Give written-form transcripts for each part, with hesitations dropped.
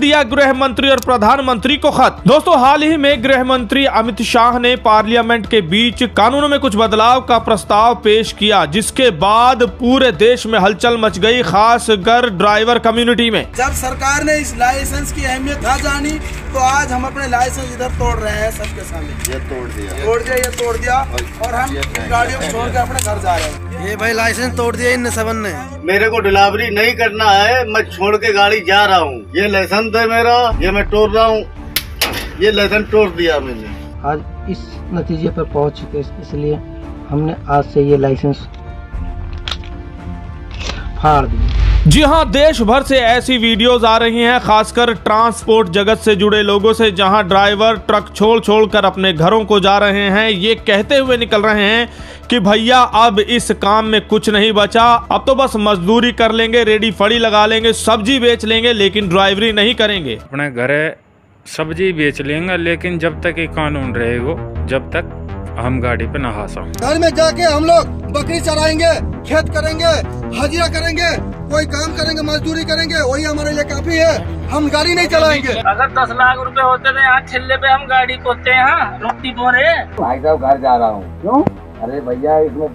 दिया गृह मंत्री और प्रधानमंत्री को खत। दोस्तों, हाल ही में गृह मंत्री अमित शाह ने पार्लियामेंट के बीच कानूनों में कुछ बदलाव का प्रस्ताव पेश किया, जिसके बाद पूरे देश में हलचल मच गई, खासकर ड्राइवर कम्युनिटी में। जब सरकार ने इस लाइसेंस की अहमियत ना जानी तो आज हम अपने लाइसेंस इधर तोड़ रहे हैं सबके सामने। ये तोड़ दिया और हम गाड़ियों को छोड़ के अपने घर जा रहे हैं। ये भाई लाइसेंस तोड़ दिया इन सबन ने। मेरे को डिलीवरी नहीं करना है, मैं छोड़ के गाड़ी जा रहा हूँ। ये लाइसेंस है मेरा, ये मैं तोड़ रहा हूँ। ये लाइसेंस तोड़ दिया मैंने। आज इस नतीजे पर पहुँच चुके, इसलिए हमने आज से ये लाइसेंस फाड़ दिया। जी हां, देश भर से ऐसी वीडियोस आ रही हैं, खासकर ट्रांसपोर्ट जगत से जुड़े लोगों से, जहां ड्राइवर ट्रक छोड़ अपने घरों को जा रहे हैं, ये कहते हुए निकल रहे हैं कि भैया अब इस काम में कुछ नहीं बचा, अब तो बस मजदूरी कर लेंगे, रेडी फड़ी लगा लेंगे, सब्जी बेच लेंगे, लेकिन ड्राइवरी नहीं करेंगे। अपने घरे सब्जी बेच लेंगे, लेकिन जब तक ये कानून रहेगा, जब तक हम गाड़ी पे नहा सकते। घर में जाके हम लोग बकरी चराएंगे, खेत करेंगे, हाजिरा करेंगे, कोई काम करेंगे, मजदूरी करेंगे, वही हमारे लिए काफी है। हम गाड़ी नहीं चलाएंगे। अगर 10 लाख रुपए होते तो यहाँ ठेले पे हम गाड़ी कोते हैं, रोटी बोरे। भाई साहब घर जा रहा हूँ। क्यों? अरे भैया, इसमें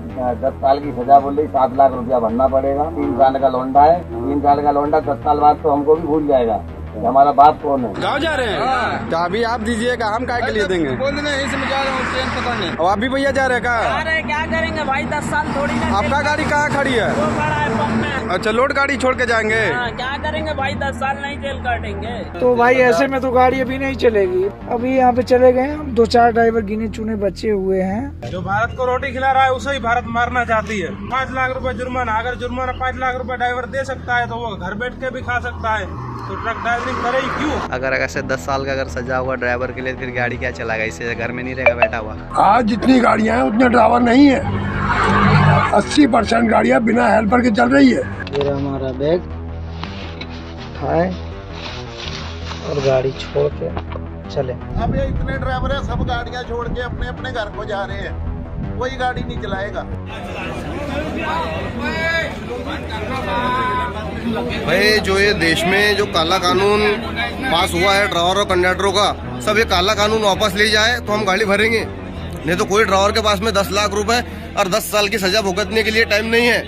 10 साल की सजा बोल रही, 7 लाख रुपया भरना पड़ेगा। 3 साल का लौंडा है, 3 साल का लौंडा 10 साल बाद तो हमको भी भूल जाएगा हमारा बाप कौन है। गाँव जा रहे हैं, चाबी आप दीजिएगा, हम काय के लिए देंगे। बोल देना यहीं से मैं जा रहा हूँ, ट्रेन पकड़ने। और आप भी भैया जा रहे हैं जा रहे क्या करेंगे भाई, 10 साल थोड़ी ना। आपका गाड़ी कहाँ खड़ी है? वो खड़ा है पंप में। अच्छा, लोड गाड़ी छोड़ के जाएंगे। क्या करेंगे भाई, 10 साल नहीं जेल काटेंगे। तो भाई ऐसे में तो गाड़ी अभी नहीं चलेगी। अभी यहाँ पे चले गए हम, 2-4 ड्राइवर गिने चुने बचे हुए हैं। जो भारत को रोटी खिला रहा है उसे ही भारत मारना चाहती है। 5 लाख रुपए जुर्माना, अगर जुर्माना 5 लाख रुपए ड्राइवर दे सकता है तो वो घर बैठ के भी खा सकता है, तो ट्रक ड्राइवरिंग करे ही क्यों? अगर से 10 साल का अगर सजा हुआ ड्राइवर के लिए, फिर गाड़ी क्या चलाएगा? इससे घर में नहीं रहेगा बैठा हुआ। आज जितनी गाड़ियां हैं उतने ड्राइवर नहीं है। 80% गाड़ियां बिना हेल्पर के चल रही है। फिर हमारा बैग उठाए और गाड़ी छोड़ के चले। अब ये इतने ड्राइवर है, सब गाड़ियां छोड़ के अपने अपने घर को जा रहे हैं, कोई गाड़ी नहीं चलाएगा। भाई, जो ये देश में जो काला कानून पास हुआ है ड्राइवर और कंडक्टरों का, सब ये काला कानून वापस ले जाए तो हम गाड़ी भरेंगे। नहीं तो कोई ड्राइवर के पास में 10 लाख रुपए और 10 साल की सजा भुगतने के लिए टाइम नहीं है।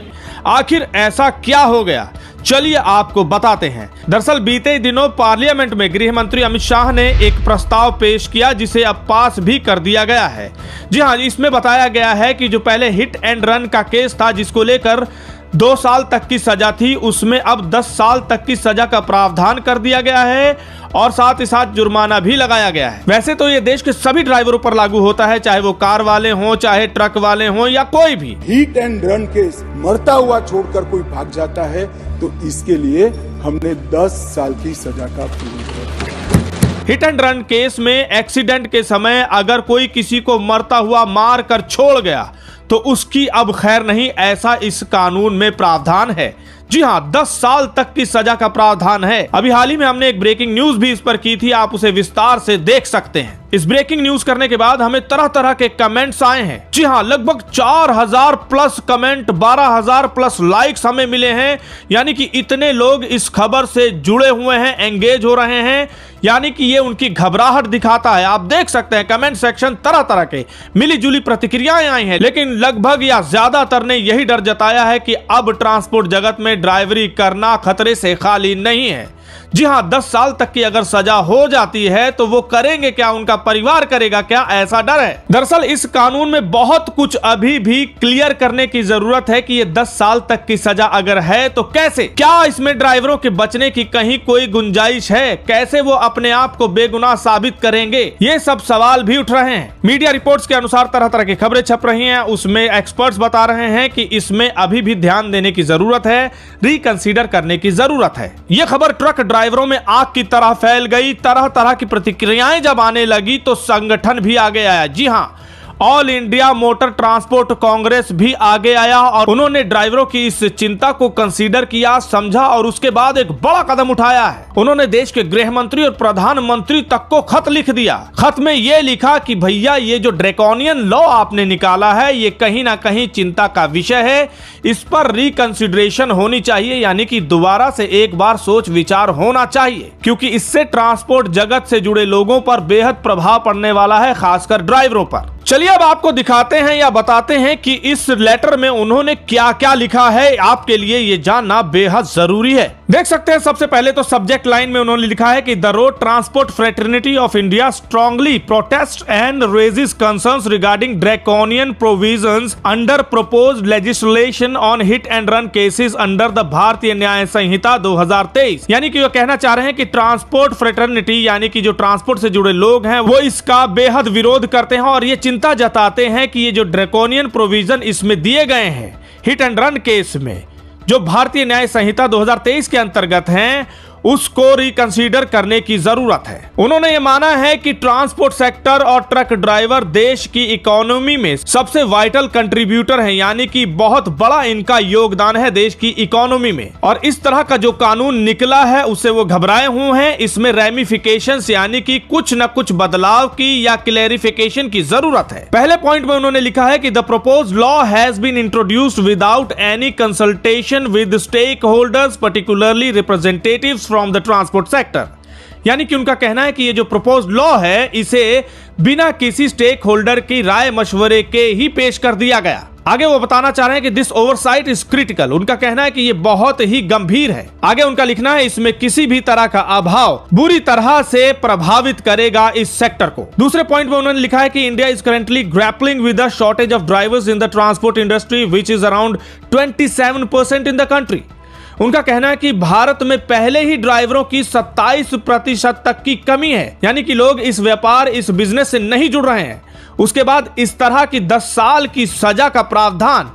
आखिर ऐसा क्या हो गया, चलिए आपको बताते हैं। दरअसल बीते दिनों पार्लियामेंट में गृह मंत्री अमित शाह ने एक प्रस्ताव पेश किया, जिसे अब पास भी कर दिया गया है। जी हां, इसमें बताया गया है कि जो पहले हिट एंड रन का केस था, जिसको लेकर 2 साल तक की सजा थी, उसमें अब 10 साल तक की सजा का प्रावधान कर दिया गया है और साथ ही साथ जुर्माना भी लगाया गया है। वैसे तो ये देश के सभी ड्राइवरों पर लागू होता है, चाहे वो कार वाले हों, चाहे ट्रक वाले हों या कोई भी। हिट एंड रन केस मरता हुआ छोड़कर कोई भाग जाता है तो इसके लिए हमने 10 साल की सजा का प्रावधान। हिट एंड रन केस में एक्सीडेंट के समय अगर कोई किसी को मरता हुआ मार कर छोड़ गया तो उसकी अब खैर नहीं, ऐसा इस कानून में प्रावधान है। जी हां, 10 साल तक की सजा का प्रावधान है। अभी हाल ही में हमने एक ब्रेकिंग न्यूज भी इस पर की थी, आप उसे विस्तार से देख सकते हैं। इस ब्रेकिंग न्यूज करने के बाद हमें तरह तरह के कमेंट्स आए हैं। जी हां, लगभग 4000 प्लस कमेंट, 12000 प्लस लाइक्स हमें मिले हैं। यानी कि इतने लोग इस खबर से जुड़े हुए हैं, एंगेज हो रहे हैं, यानी कि ये उनकी घबराहट दिखाता है। आप देख सकते हैं कमेंट सेक्शन तरह तरह के मिली जुली प्रतिक्रियाएं आई हैं, लेकिन लगभग या ज्यादातर ने यही डर जताया है कि अब ट्रांसपोर्ट जगत में ड्राइवरी करना खतरे से खाली नहीं है। जी हां, 10 साल तक की अगर सजा हो जाती है तो वो करेंगे क्या, उनका परिवार करेगा क्या, ऐसा डर है। दरअसल इस कानून में बहुत कुछ अभी भी क्लियर करने की जरूरत है कि ये 10 साल तक की सजा अगर है तो कैसे, क्या इसमें ड्राइवरों के बचने की कहीं कोई गुंजाइश है, कैसे वो अपने आप को बेगुनाह साबित करेंगे, ये सब सवाल भी उठ रहे हैं। मीडिया रिपोर्ट्स के अनुसार तरह तरह की खबरें छप रही हैं, उसमें एक्सपर्ट्स बता रहे हैं कि इसमें अभी भी ध्यान देने की जरूरत है, रिकंसीडर करने की जरूरत है। यह खबर ट्रक ड्राइवरों में आग की तरह फैल गई। तरह तरह की प्रतिक्रियाएं जब आने लगी तो संगठन भी आगे आया। जी हां, all India motor transport Congress भी आगे आया और उन्होंने ड्राइवरों की इस चिंता को कंसीडर किया, समझा और उसके बाद एक बड़ा कदम उठाया है। उन्होंने देश के गृह मंत्री और प्रधानमंत्री तक को खत लिख दिया। खत में ये लिखा कि भैया ये जो ड्रैकोनियन लॉ आपने निकाला है ये कहीं ना कहीं चिंता का विषय है, इस पर रिकंसिडरेशन होनी चाहिए, यानी कि दोबारा से एक बार सोच विचार होना चाहिए, क्योंकि इससे ट्रांसपोर्ट जगत से जुड़े लोगों पर बेहद प्रभाव पड़ने वाला है, खासकर ड्राइवरों पर। चलिए अब आपको दिखाते हैं या बताते हैं कि इस लेटर में उन्होंने क्या क्या लिखा है, आपके लिए ये जानना बेहद जरूरी है। देख सकते हैं सबसे पहले तो सब्जेक्ट लाइन में उन्होंने लिखा है कि the road transport fraternity of India strongly protest and raises concerns regarding draconian provisions under proposed legislation on hit and run cases under the Bharatiya Nyaya संहिता 2023। यानी कि वो कहना चाह रहे हैं कि ट्रांसपोर्ट फ्रेटर्निटी यानी कि जो ट्रांसपोर्ट से जुड़े लोग हैं वो इसका बेहद विरोध करते हैं और ये चिंता जताते हैं कि ये जो ड्रैकोनियन प्रोविजन इसमें दिए गए हैं हिट एंड रन केस में, जो भारतीय न्याय संहिता 2023 के अंतर्गत हैं, उसको रिकंसीडर करने की जरूरत है। उन्होंने ये माना है कि ट्रांसपोर्ट सेक्टर और ट्रक ड्राइवर देश की इकोनॉमी में सबसे वाइटल कंट्रीब्यूटर हैं, यानी कि बहुत बड़ा इनका योगदान है देश की इकोनॉमी में, और इस तरह का जो कानून निकला है उससे वो घबराए हुए हैं। इसमें रेमिफिकेशंस यानी कि कुछ न कुछ बदलाव की या क्लैरिफिकेशन की जरूरत है। पहले पॉइंट में उन्होंने लिखा है कि the proposed law has been introduced without any consultation with stakeholders particularly representatives from the transport sector. यानी कि उनका कहना है कि ये जो प्रपोज्ड लॉ है इसे बिना किसी स्टेक होल्डर की राय मशवरे के ही पेश कर दिया गया। आगे वो बताना चाह रहे हैं कि दिस ओवरसाइट इज क्रिटिकल। उनका कहना है कि ये बहुत ही गंभीर है। आगे उनका लिखना है इसमें किसी भी तरह का अभाव बुरी तरह से प्रभावित करेगा इस सेक्टर को। दूसरे पॉइंट में उन्होंने लिखा है कि India is currently grappling with the shortage of drivers in the transport industry which is around 27% in the country. उनका कहना है कि भारत में पहले ही ड्राइवरों की 27% तक की कमी है, यानी कि लोग इस व्यापार इस बिजनेस से नहीं जुड़ रहे हैं। उसके बाद इस तरह की 10 साल की सजा का प्रावधान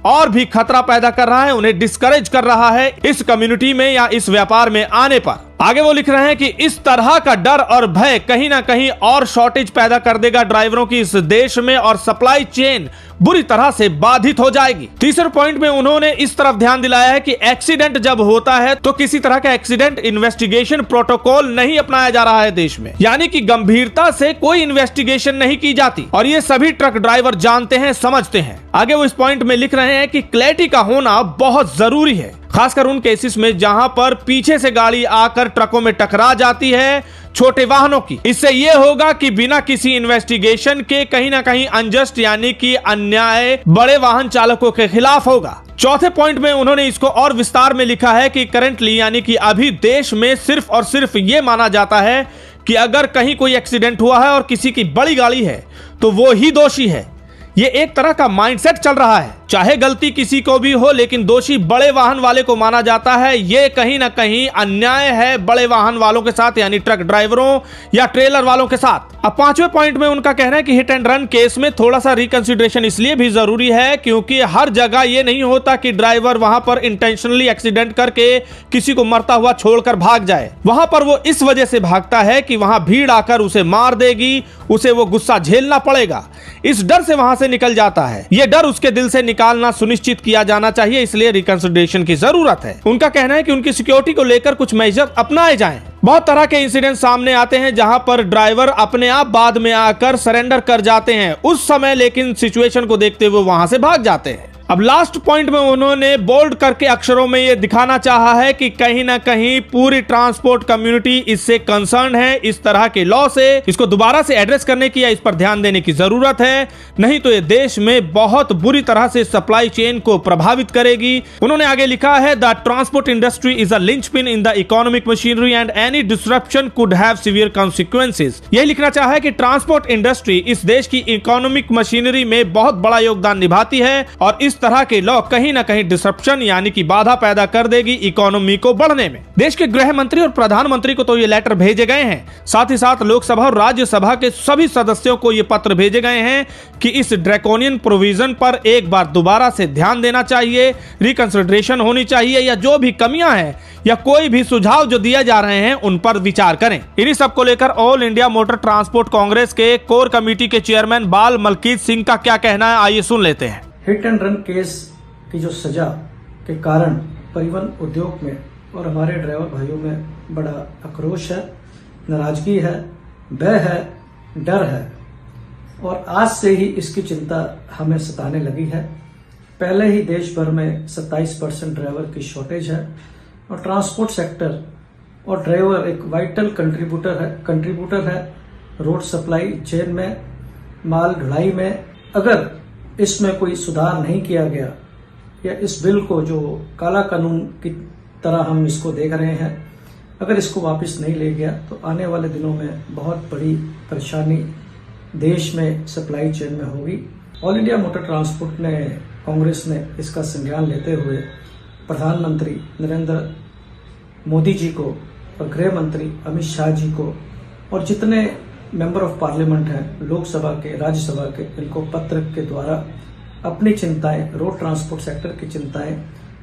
और भी खतरा पैदा कर रहा है, उन्हें डिस्करेज कर रहा है इस कम्युनिटी में या इस व्यापार में आने पर। आगे वो लिख रहे हैं कि इस तरह का डर और भय कहीं ना कहीं और शॉर्टेज पैदा कर देगा ड्राइवरों की इस देश में और सप्लाई चेन बुरी तरह से बाधित हो जाएगी। तीसरे पॉइंट में उन्होंने इस तरफ ध्यान दिलाया है कि एक्सीडेंट जब होता है तो किसी तरह का एक्सीडेंट इन्वेस्टिगेशन प्रोटोकॉल नहीं अपनाया जा रहा है देश में, यानी कि गंभीरता से कोई इन्वेस्टिगेशन नहीं की जाती और ये सभी ट्रक ड्राइवर जानते हैं, समझते हैं। आगे वो इस पॉइंट में लिख रहे हैं कि क्लैरिटी का होना बहुत जरूरी है, खासकर उन केसेस में जहां पर पीछे से गाड़ी आकर ट्रकों में टकरा जाती है छोटे वाहनों की। इससे यह होगा कि बिना किसी इन्वेस्टिगेशन के कहीं ना कहीं अनजस्ट यानी कि अन्याय बड़े वाहन चालकों के खिलाफ होगा। चौथे पॉइंट में उन्होंने इसको और विस्तार में लिखा है कि करंटली यानी कि अभी देश में सिर्फ और सिर्फ ये माना जाता है कि अगर कहीं कोई एक्सीडेंट हुआ है और किसी की बड़ी गाड़ी है तो वो ही दोषी है। ये एक तरह का माइंडसेट चल रहा है, चाहे गलती किसी को भी हो लेकिन दोषी बड़े वाहन वाले को माना जाता है। ये कहीं ना कहीं अन्याय है बड़े वाहन वालों के साथ, यानी ट्रक ड्राइवरों या ट्रेलर वालों के साथ। अब पांचवें पॉइंट में उनका कहना है कि हिट एंड रन केस में थोड़ा सा रिकंसिडरेशन इसलिए भी जरूरी है क्योंकि हर जगह ये नहीं होता कि ड्राइवर वहां पर इंटेंशनली एक्सीडेंट करके किसी को मरता हुआ छोड़कर भाग जाए। वहां पर वो इस वजह से भागता है कि वहां भीड़ आकर उसे मार देगी, उसे वो गुस्सा झेलना पड़ेगा, इस डर से वहां से निकल जाता है। ये डर उसके दिल से निकालना सुनिश्चित किया जाना चाहिए, इसलिए रिकंसिडरेशन की जरूरत है। उनका कहना है कि उनकी सिक्योरिटी को लेकर कुछ मेजर अपनाए जाएं। बहुत तरह के इंसिडेंट सामने आते हैं जहां पर ड्राइवर अपने आप बाद में आकर सरेंडर कर जाते हैं, उस समय लेकिन सिचुएशन को देखते हुए वहां से भाग जाते हैं। अब लास्ट पॉइंट में उन्होंने बोल्ड करके अक्षरों में यह दिखाना चाहा है कि कहीं ना कहीं पूरी ट्रांसपोर्ट कम्युनिटी इससे कंसर्न है, इस तरह के लॉ से इसको दोबारा से एड्रेस करने की या इस पर ध्यान देने की जरूरत है, नहीं तो ये देश में बहुत बुरी तरह से सप्लाई चेन को प्रभावित करेगी। उन्होंने आगे लिखा है the transport industry is a linchpin in the economic machinery and any disruption could have severe consequences. यही लिखना चाहा है कि ट्रांसपोर्ट इंडस्ट्री इस देश की इकोनॉमिक मशीनरी में बहुत बड़ा योगदान निभाती है और इस तरह के लॉ कहीं न कहीं डिसरप्शन यानी कि बाधा पैदा कर देगी इकोनॉमी को बढ़ने में। देश के गृह मंत्री और प्रधानमंत्री को तो ये लेटर भेजे गए हैं, साथ ही साथ लोकसभा और राज्यसभा के सभी सदस्यों को ये पत्र भेजे गए हैं कि इस ड्रैकोनियन प्रोविजन पर एक बार दोबारा से ध्यान देना चाहिए, रिकंसिडरेशन होनी चाहिए, या जो भी कमियां हैं या कोई भी सुझाव जो दिए जा रहे हैं उन पर विचार करें। इन्हीं सब को लेकर all India motor transport Congress के कोर कमेटी के चेयरमैन बाल मलकीत सिंह का क्या कहना है, आइए सुन लेते हैं। हिट एंड रन केस की जो सजा के कारण परिवहन उद्योग में और हमारे ड्राइवर भाइयों में बड़ा आक्रोश है, नाराजगी है, भय है, डर है और आज से ही इसकी चिंता हमें सताने लगी है। पहले ही देश भर में 27% ड्राइवर की शॉर्टेज है और ट्रांसपोर्ट सेक्टर और ड्राइवर एक वाइटल कंट्रीब्यूटर है रोड सप्लाई चेन में, माल ढुलाई में। अगर इसमें कोई सुधार नहीं किया गया या इस बिल को जो काला कानून की तरह हम इसको देख रहे हैं, अगर इसको वापस नहीं ले गया तो आने वाले दिनों में बहुत बड़ी परेशानी देश में सप्लाई चेन में होगी। ऑल इंडिया मोटर ट्रांसपोर्ट ने कांग्रेस ने इसका संज्ञान लेते हुए प्रधानमंत्री नरेंद्र मोदी जी को और गृह मंत्री अमित शाह जी को और जितने मेंबर ऑफ पार्लियामेंट हैं लोकसभा के राज्यसभा के, इनको पत्र के द्वारा अपनी चिंताएं, रोड ट्रांसपोर्ट सेक्टर की चिंताएं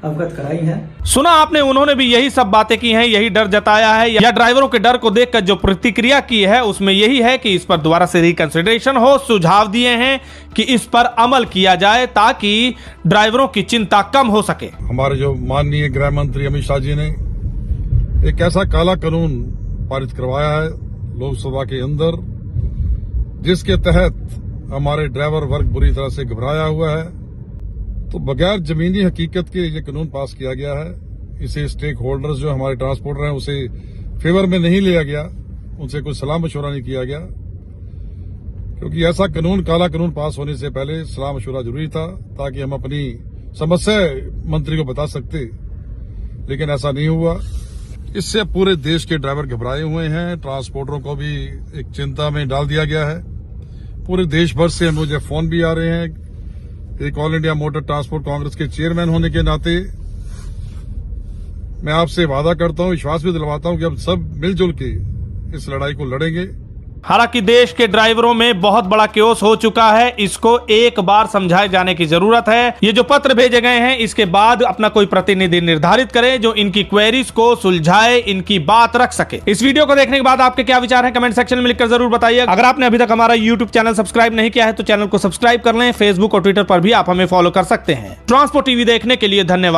अवगत कराई हैं। सुना आपने, उन्होंने भी यही सब बातें की हैं, यही डर जताया है या ड्राइवरों के डर को देखकर जो प्रतिक्रिया की है उसमें यही है कि इस पर दोबारा से रिकंसिडरेशन हो। सुझाव दिए हैं कि इस पर अमल किया जाए ताकि ड्राइवरों की चिंता कम हो सके। हमारे जो माननीय गृह मंत्री अमित शाह जी ने एक ऐसा काला कानून पारित करवाया है लोकसभा के अंदर, जिसके तहत हमारे ड्राइवर वर्ग बुरी तरह से घबराया हुआ है। तो बगैर जमीनी हकीकत के ये कानून पास किया गया है। इसे स्टेक होल्डर्स जो हमारे ट्रांसपोर्टर हैं उसे फेवर में नहीं लिया गया, उनसे कोई सलाह मशवरा नहीं किया गया, क्योंकि ऐसा कानून, काला कानून पास होने से पहले सलाह मशवरा जरूरी था ताकि हम अपनी समस्या मंत्री को बता सकते, लेकिन ऐसा नहीं हुआ। इससे पूरे देश के ड्राइवर घबराए हुए हैं, ट्रांसपोर्टरों को भी एक चिंता में डाल दिया गया है। पूरे देश भर से मुझे फोन भी आ रहे हैं। एक all India motor transport Congress के चेयरमैन होने के नाते मैं आपसे वादा करता हूं, विश्वास भी दिलवाता हूं कि हम सब मिलजुल के इस लड़ाई को लड़ेंगे। हालांकि देश के ड्राइवरों में बहुत बड़ा क्योस हो चुका है, इसको एक बार समझाए जाने की जरूरत है। ये जो पत्र भेजे गए हैं इसके बाद अपना कोई प्रतिनिधि निर्धारित करे जो इनकी क्वेरीज को सुलझाए, इनकी बात रख सके। इस वीडियो को देखने के बाद आपके क्या विचार हैं कमेंट सेक्शन में लिखकर जरूर बताइए। अगर आपने अभी तक हमारा यूट्यूब चैनल सब्सक्राइब नहीं किया है तो चैनल को सब्सक्राइब कर लें। फेसबुक और ट्विटर पर भी आप हमें फॉलो कर सकते हैं। ट्रांसपोर्ट टीवी देखने के लिए धन्यवाद।